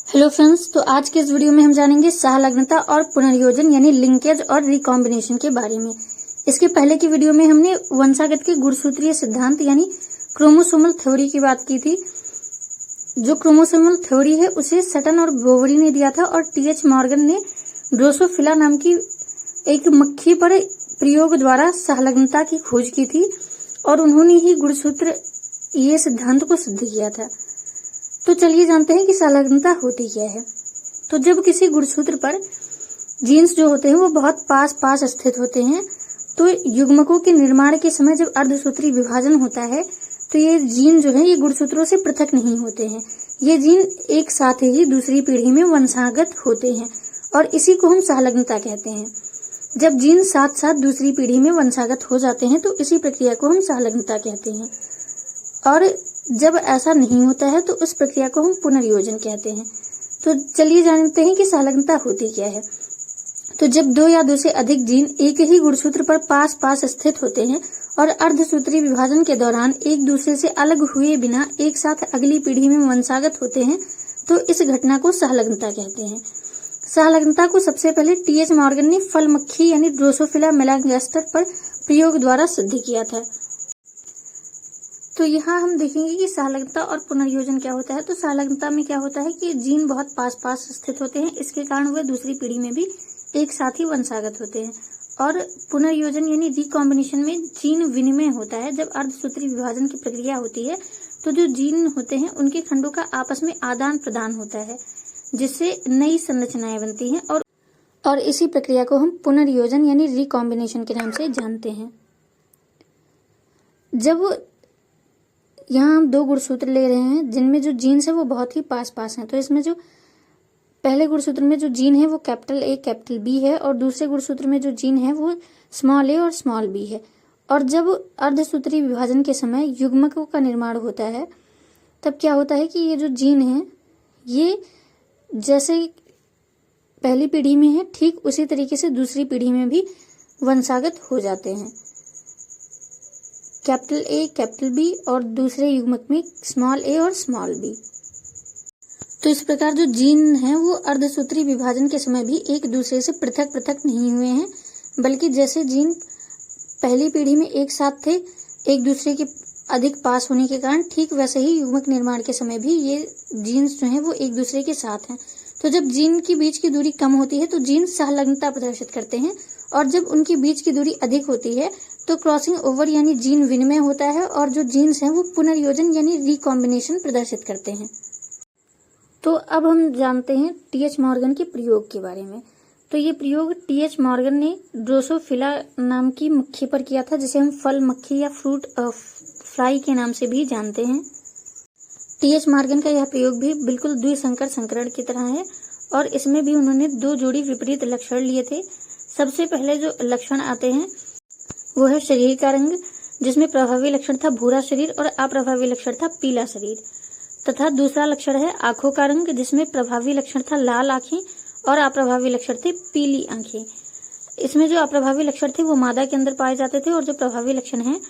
Hello friends, तो आज के इस वीडियो में हम जानेंगे सहलग्नता और पुनर्योजन यानी लिंकेज और रिकॉम्बिनेशन के बारे में। इसके पहले की वीडियो में हमने वंशागत के गुणसूत्रीय सिद्धांत यानी क्रोमोसोमल थ्योरी की बात की थी। जो क्रोमोसोमल थ्योरी है उसे सटन और बोवरी ने दिया था और टीएच मॉर्गन ने ड्रोसोफिला नाम की एक मक्खी पर प्रयोग द्वारा सहलग्नता की खोज की थी और उन्होंने ही गुणसूत्र ये सिद्धांत को सिद्ध किया था। तो चलिए जानते हैं कि सहलग्नता होती क्या है। तो जब किसी गुणसूत्र पर जीन्स जो होते हैं वो बहुत पास पास स्थित होते हैं, तो युग्मकों के निर्माण के समय जब अर्धसूत्री विभाजन होता है तो ये जीन जो है ये गुणसूत्रों से पृथक नहीं होते हैं। ये जीन एक साथ ही दूसरी पीढ़ी में वंशागत होते हैं और इसी को हम सहलग्नता कहते हैं। जब जीन साथ साथ दूसरी पीढ़ी में वंशागत हो जाते हैं तो इसी प्रक्रिया को हम सहलग्नता कहते हैं। और जब ऐसा नहीं होता है तो उस प्रक्रिया को हम पुनर्योजन कहते हैं। तो चलिए जानते हैं कि सहलग्नता होती क्या है। तो जब दो या दो से अधिक जीन एक ही गुणसूत्र पर पास पास स्थित होते हैं और अर्धसूत्री विभाजन के दौरान एक दूसरे से अलग हुए बिना एक साथ अगली पीढ़ी में वंशागत होते हैं तो इस घटना को सहलग्नता कहते हैं। सहलग्नता को सबसे पहले टीएच मॉर्गन ने फल मक्खी यानी ड्रोसोफिला मेलांगस्टर पर प्रयोग द्वारा सिद्ध किया था। तो यहाँ हम देखेंगे कि सहलग्नता और पुनर्योजन क्या होता है। तो सहलग्नता में क्या होता है कि जीन बहुत पास पास स्थित होते हैं, इसके कारण वे दूसरी पीढ़ी में भी एक साथ ही वंशागत होते हैं। और पुनर्योजन यानी रिकॉम्बिनेशन में जीन विनिमय होता है। जब अर्धसूत्री विभाजन की प्रक्रिया होती है तो जो जीन होते हैं उनके खंडों का आपस में आदान प्रदान होता है, जिससे नई संरचनाएं बनती हैं और इसी प्रक्रिया को हम पुनर्योजन यानी रिकॉम्बिनेशन के नाम से जानते हैं। जब यहाँ हम दो गुणसूत्र ले रहे हैं जिनमें जो जीन्स है वो बहुत ही पास पास हैं, तो इसमें जो पहले गुणसूत्र में जो जीन है वो कैपिटल ए कैपिटल बी है और दूसरे गुणसूत्र में जो जीन है वो स्मॉल ए और स्मॉल बी है। और जब अर्धसूत्री विभाजन के समय युग्मकों का निर्माण होता है तब क्या होता है कि ये जो जीन है ये जैसे पहली पीढ़ी में है ठीक उसी तरीके से दूसरी पीढ़ी में भी वंशागत हो जाते हैं। कैपिटल ए कैपिटल बी और दूसरे युग्मक में स्मॉल ए और स्मॉल बी। तो इस प्रकार जो जीन है वो अर्धसूत्री विभाजन के समय भी एक दूसरे से पृथक पृथक नहीं हुए हैं, बल्कि जैसे जीन पहली पीढ़ी में एक साथ थे एक दूसरे के अधिक पास होने के कारण, ठीक वैसे ही युग्मक निर्माण के समय भी ये जीन्स जो हैं वो एक दूसरे के साथ हैं। तो जब जीन की बीच की दूरी कम होती है तो जीन सहलग्नता प्रदर्शित करते हैं और जब उनकी बीच की दूरी अधिक होती है तो क्रॉसिंग ओवर यानी जीन विनिमय होता है और जो जीन्स हैं वो पुनर्योजन यानी रिकॉम्बिनेशन प्रदर्शित करते हैं। तो अब हम जानते हैं टीएच मॉर्गन के प्रयोग के बारे में। तो ये प्रयोग टीएच मॉर्गन ने ड्रोसोफिला नाम की मक्खी पर किया था, जिसे हम फल मक्खी या फ्रूट फ्लाई के नाम से भी जानते हैं। टीएच मॉर्गन का यह प्रयोग भी बिल्कुल द्विसंकर संकरण की तरह है और इसमें भी उन्होंने दो जोड़ी विपरीत लक्षण लिए थे। सबसे पहले जो लक्षण आते हैं वो है शरीर का रंग, जिसमें प्रभावी लक्षण था भूरा शरीर और अप्रभावी लक्षण था पीला शरीर, तथा दूसरा लक्षण है आंखों का रंग, जिसमें प्रभावी लक्षण था लाल आंखें और अप्रभावी लक्षण थे पीली आंखें। इसमें जो अप्रभावी लक्षण थे वो मादा के अंदर पाए जाते थे और जो प्रभावी लक्षण है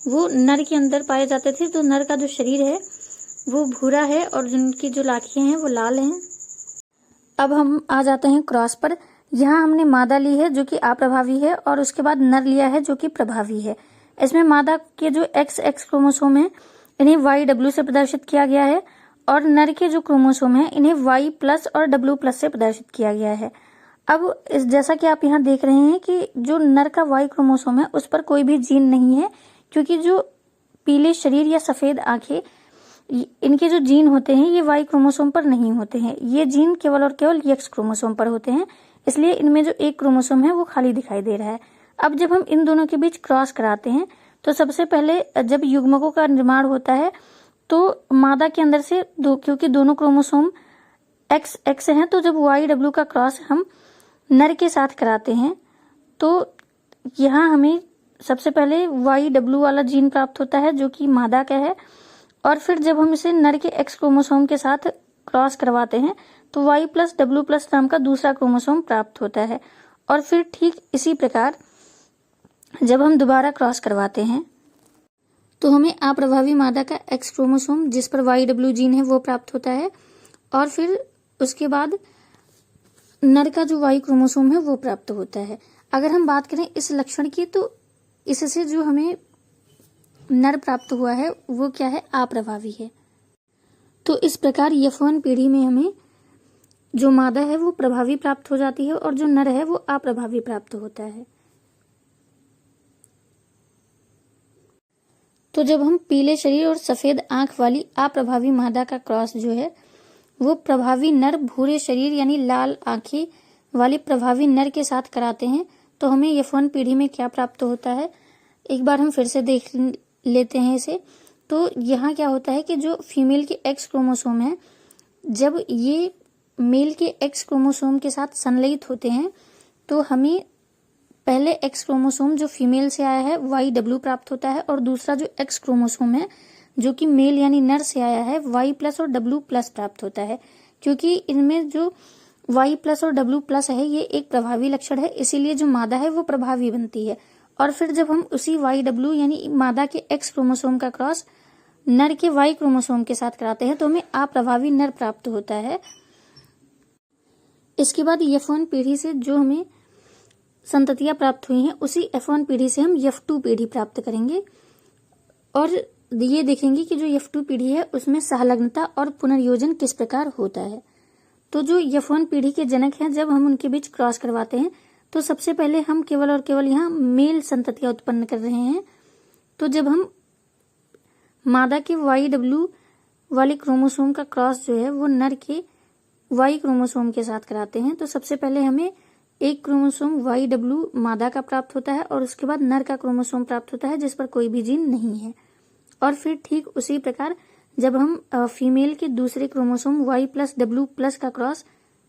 वो नर के अंदर पाए जाते थे। तो नर का जो शरीर है वो भूरा है और जिनकी जो लाखियां हैं वो लाल हैं। अब हम आ जाते हैं क्रॉस पर। यहाँ हमने मादा ली है जो कि अप्रभावी है और उसके बाद नर लिया है जो कि प्रभावी है। इसमें मादा के जो XX क्रोमोसोम है इन्हें YW से प्रदर्शित किया गया है और नर के जो क्रोमोसोम है इन्हें Y+ और W+ से प्रदर्शित किया गया है। अब जैसा कि आप यहाँ देख रहे हैं कि जो नर का Y क्रोमोसोम है उस पर कोई भी जीन नहीं है, क्योंकि जो पीले शरीर या सफेद आंखें इनके जो जीन होते हैं ये Y क्रोमोसोम पर नहीं होते हैं। ये जीन केवल और केवल X क्रोमोसोम पर होते हैं, इसलिए इनमें जो एक क्रोमोसोम है वो खाली दिखाई दे रहा है। अब जब हम इन दोनों के बीच क्रॉस कराते हैं तो सबसे पहले जब युग्मकों का निर्माण होता है तो मादा के अंदर से क्योंकि दोनों क्रोमोसोम XX हैं, तो जब YW का क्रॉस हम नर के साथ कराते हैं तो यहाँ हमें सबसे पहले YW वाला जीन प्राप्त होता है जो कि मादा का है, और फिर जब हम इसे नर के X क्रोमोसोम के साथ क्रॉस करवाते हैं तो Y+W+ नाम का दूसरा क्रोमोसोम प्राप्त होता है। और फिर ठीक इसी प्रकार जब हम दोबारा क्रॉस करवाते हैं तो हमें अप्रभावी मादा का X क्रोमोसोम जिस पर YW जीन है वो प्राप्त होता है और फिर उसके बाद नर का जो वाई क्रोमोसोम है वो प्राप्त होता है। अगर हम बात करें इस लक्षण की, तो इससे जो हमें नर प्राप्त हुआ है वो क्या है, अप्रभावी है। तो इस प्रकार F1 पीढ़ी में हमें जो मादा है वो प्रभावी प्राप्त हो जाती है और जो नर है वो अप्रभावी प्राप्त होता है। तो जब हम पीले शरीर और सफेद आंख वाली अप्रभावी मादा का क्रॉस जो है वो प्रभावी नर भूरे शरीर यानी लाल आंखें वाले प्रभावी नर के साथ कराते हैं, तो हमें F1 पीढ़ी में क्या प्राप्त होता है, एक बार हम फिर से देख लेते हैं इसे। तो यहाँ क्या होता है कि जो फीमेल के एक्स क्रोमोसोम है, जब ये मेल के एक्स क्रोमोसोम के साथ संलयित होते हैं तो हमें पहले एक्स क्रोमोसोम जो फीमेल से आया है YW प्राप्त होता है, और दूसरा जो एक्स क्रोमोसोम है जो कि मेल यानी नर से आया है Y+ और W+ प्राप्त होता है। क्योंकि इनमें जो Y+ और W+ है ये एक प्रभावी लक्षण है, इसीलिए जो मादा है वो प्रभावी बनती है। और फिर जब हम उसी YW यानी मादा के एक्स क्रोमोसोम का क्रॉस नर के Y क्रोमोसोम के साथ कराते हैं तो हमें अप्रभावी नर प्राप्त होता है। इसके बाद F1 पीढ़ी से जो हमें संततियां प्राप्त हुई हैं उसी F1 पीढ़ी से हम F2 पीढ़ी प्राप्त करेंगे और ये देखेंगे कि जो F2 पीढ़ी है उसमें सहलग्नता और पुनर्योजन किस प्रकार होता है। तो जो F1 पीढ़ी के जनक हैं, जब हम उनके बीच क्रॉस करवाते हैं तो सबसे पहले हम केवल और केवल यहाँ मेल संततियां उत्पन्न कर रहे हैं। तो जब हम मादा के YW वाले क्रोमोसोम का क्रॉस जो है वो नर के Y क्रोमोसोम के साथ कराते हैं तो सबसे पहले हमें एक क्रोमोसोम YW मादा का प्राप्त होता है और उसके बाद नर का क्रोमोसोम प्राप्त होता है जिस पर कोई भी जीन नहीं है। और फिर ठीक उसी प्रकार जब हम फीमेल के दूसरे क्रोमोसोम Y+W+ का क्रॉस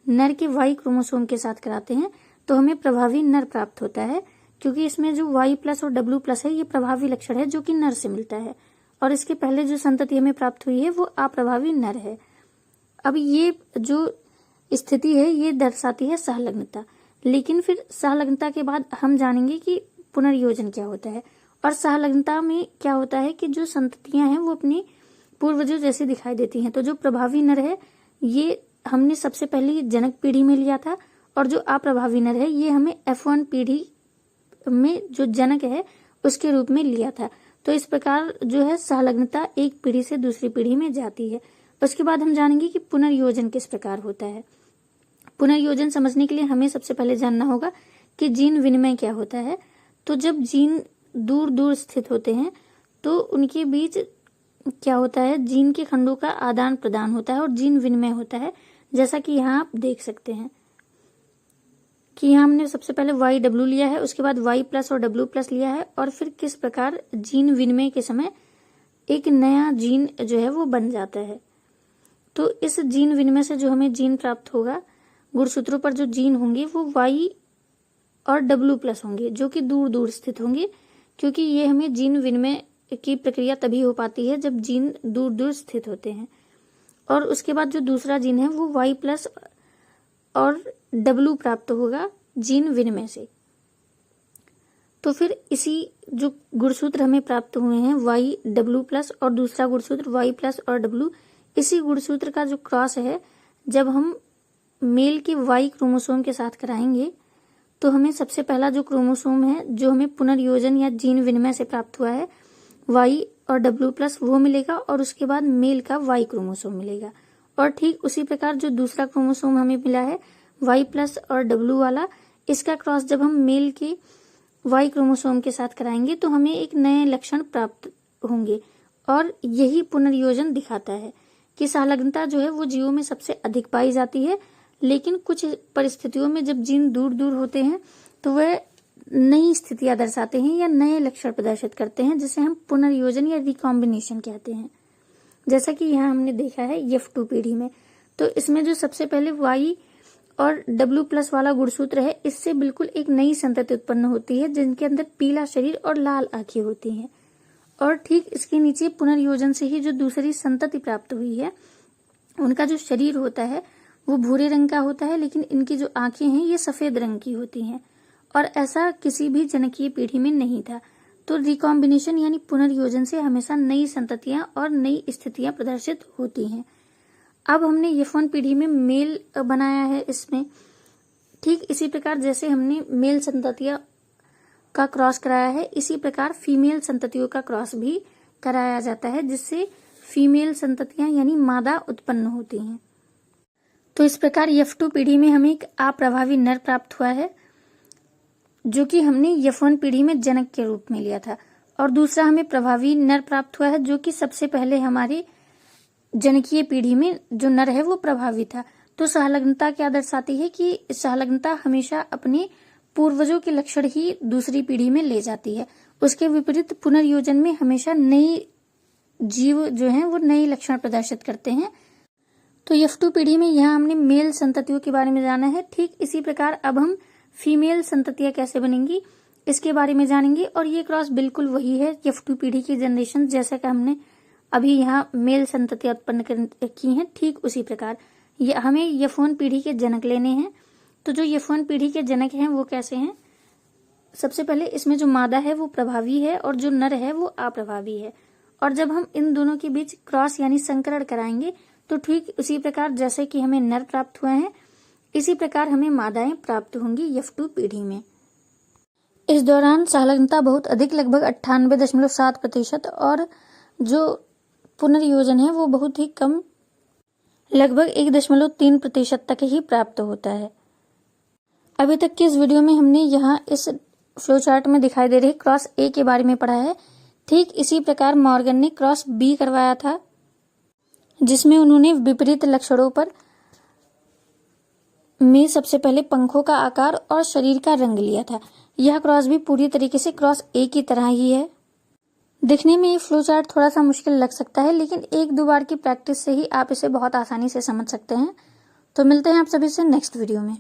नर के Y क्रोमोसोम के साथ कराते हैं तो हमें प्रभावी नर प्राप्त होता है, क्योंकि इसमें जो Y+ और W+ है ये प्रभावी लक्षण है जो कि नर से मिलता है, और इसके पहले जो संतति हमें प्राप्त हुई है वो अप्रभावी नर है। अब ये जो स्थिति है ये दर्शाती है सहलग्नता, लेकिन फिर सहलग्नता के बाद हम जानेंगे कि पुनर्योजन क्या होता है। और सहलग्नता में क्या होता है कि जो संततियां हैं वो अपनी पूर्वजों जैसी दिखाई देती हैं। तो जो प्रभावी नर है ये हमने सबसे पहले जनक पीढ़ी में लिया था, और जो अप्रभावी नर है ये हमें F1 पीढ़ी में जो जनक है उसके रूप में लिया था। तो इस प्रकार जो है सहलग्नता एक पीढ़ी से दूसरी पीढ़ी में जाती है। उसके बाद हम जानेंगे कि पुनर्योजन किस प्रकार होता है। पुनर्योजन समझने के लिए हमें सबसे पहले जानना होगा कि जीन विनिमय क्या होता है। तो जब जीन दूर दूर स्थित होते हैं तो उनके बीच क्या होता है, जीन के खंडों का आदान प्रदान होता है और जीन विनिमय होता है। जैसा कि यहाँ आप देख सकते हैं कि यहाँ हमने सबसे पहले YW लिया है, उसके बाद Y+ और W+ लिया है, और फिर किस प्रकार जीन विनिमय के समय एक नया जीन जो है वो बन जाता है। तो इस जीन विनिमय से जो हमें जीन प्राप्त होगा, गुणसूत्रों पर जो जीन होंगे वो Y और W+ होंगे जो कि दूर दूर स्थित होंगे, क्योंकि ये हमें जीन विनिमय की प्रक्रिया तभी हो पाती है जब जीन दूर दूर स्थित होते हैं। और उसके बाद जो दूसरा जीन है वो Y+ और W प्राप्त होगा जीन विनिमय से। तो फिर इसी जो गुणसूत्र हमें प्राप्त हुए हैं YW+ और दूसरा गुणसूत्र Y+ और W, इसी गुणसूत्र का जो क्रॉस है जब हम मेल के Y क्रोमोसोम के साथ कराएंगे तो हमें सबसे पहला जो क्रोमोसोम है जो हमें पुनर्योजन या जीन विनिमय से प्राप्त हुआ है Y और W+ वो मिलेगा, और उसके बाद मेल का Y क्रोमोसोम मिलेगा। और ठीक उसी प्रकार जो दूसरा क्रोमोसोम हमें मिला है Y+ और W वाला, इसका क्रॉस जब हम मेल के Y क्रोमोसोम के साथ कराएंगे तो हमें एक नए लक्षण प्राप्त होंगे। और यही पुनर्योजन दिखाता है कि सहलग्नता जो है वो जीवों में सबसे अधिक पाई जाती है, लेकिन कुछ परिस्थितियों में जब जीन दूर दूर होते हैं तो वह नई स्थितियां दर्शाते हैं या नए लक्षण प्रदर्शित करते हैं, जिसे हम पुनर्योजन या रिकॉम्बिनेशन कहते हैं। जैसा कि यहाँ हमने देखा है F2 पीढ़ी में, तो इसमें जो सबसे पहले Y और W+ वाला गुणसूत्र है, इससे बिल्कुल एक नई संतति उत्पन्न होती है जिनके अंदर पीला शरीर और लाल आंखें होती हैं। और ठीक इसके नीचे पुनर्योजन से ही जो दूसरी संतति प्राप्त हुई है उनका जो शरीर होता है वो भूरे रंग का होता है, लेकिन इनकी जो आंखें हैं ये सफेद रंग की होती हैं, और ऐसा किसी भी जनकीय पीढ़ी में नहीं था। तो रिकॉम्बिनेशन यानी पुनर्योजन से हमेशा नई संततियां और नई स्थितियां प्रदर्शित होती हैं। अब हमने F1 पीढ़ी में मेल बनाया है इसमें। ठीक इसी प्रकार जैसे हमने मेल संततियों का क्रॉस कराया है, इसी प्रकार फीमेल संततियों का क्रॉस भी कराया जाता है, जिससे फीमेल संततियां यानी मादा उत्पन्न होती हैं। तो इस प्रकार F2 पीढ़ी में हमें एक अप्रभावी नर प्राप्त हुआ है, जो कि हमने F1 पीढ़ी में जनक के रूप में लिया था, और दूसरा हमें प्रभावी नर प्राप्त हुआ है, जो कि सबसे पहले हमारे जनकीय पीढ़ी में जो नर है वो प्रभावी था। तो सहलग्नता क्या दर्शाती है कि सहलग्नता हमेशा अपने पूर्वजों के लक्षण ही दूसरी पीढ़ी में ले जाती है। उसके विपरीत पुनर्योजन में हमेशा नई जीव जो हैं वो नए लक्षण प्रदर्शित करते हैं। तो F2 पीढ़ी में यहाँ हमने मेल संततियों के बारे में जाना है। ठीक इसी प्रकार अब हम फीमेल संततियां कैसे बनेंगी इसके बारे में जानेंगे, और ये क्रॉस बिल्कुल वही है F2 पीढ़ी की जनरेशन, जैसा कि हमने अभी यहाँ मेल संततियां उत्पन्न की हैं, ठीक उसी प्रकार हमें F1 पीढ़ी के जनक लेने हैं। तो जो F1 पीढ़ी के जनक हैं वो कैसे हैं? सबसे पहले इसमें जो मादा है वो प्रभावी है और जो नर है वो अप्रभावी है, और जब हम इन दोनों के बीच क्रॉस यानी संकरण कराएंगे तो ठीक उसी प्रकार जैसे कि हमें नर प्राप्त हुए हैं, इसी प्रकार हमें मादाएं प्राप्त होंगी F2 पीढ़ी में। इस दौरान सहलग्नता बहुत अधिक, लगभग 98.7%, और जो पुनर्योजन है वो बहुत ही कम, लगभग 1.3% तक ही प्राप्त होता है। अभी तक की इस वीडियो में हमने यहाँ इस फ्लो चार्ट में दिखाई दे रही क्रॉस ए के बारे में पढ़ा है। ठीक इसी प्रकार मॉर्गन ने क्रॉस बी करवाया था, जिसमें उन्होंने विपरीत लक्षणों पर में सबसे पहले पंखों का आकार और शरीर का रंग लिया था। यह क्रॉस भी पूरी तरीके से क्रॉस ए की तरह ही है। दिखने में ये फ्लो चार्ट थोड़ा सा मुश्किल लग सकता है, लेकिन 1-2 बार की प्रैक्टिस से ही आप इसे बहुत आसानी से समझ सकते हैं। तो मिलते हैं आप सभी से नेक्स्ट वीडियो में।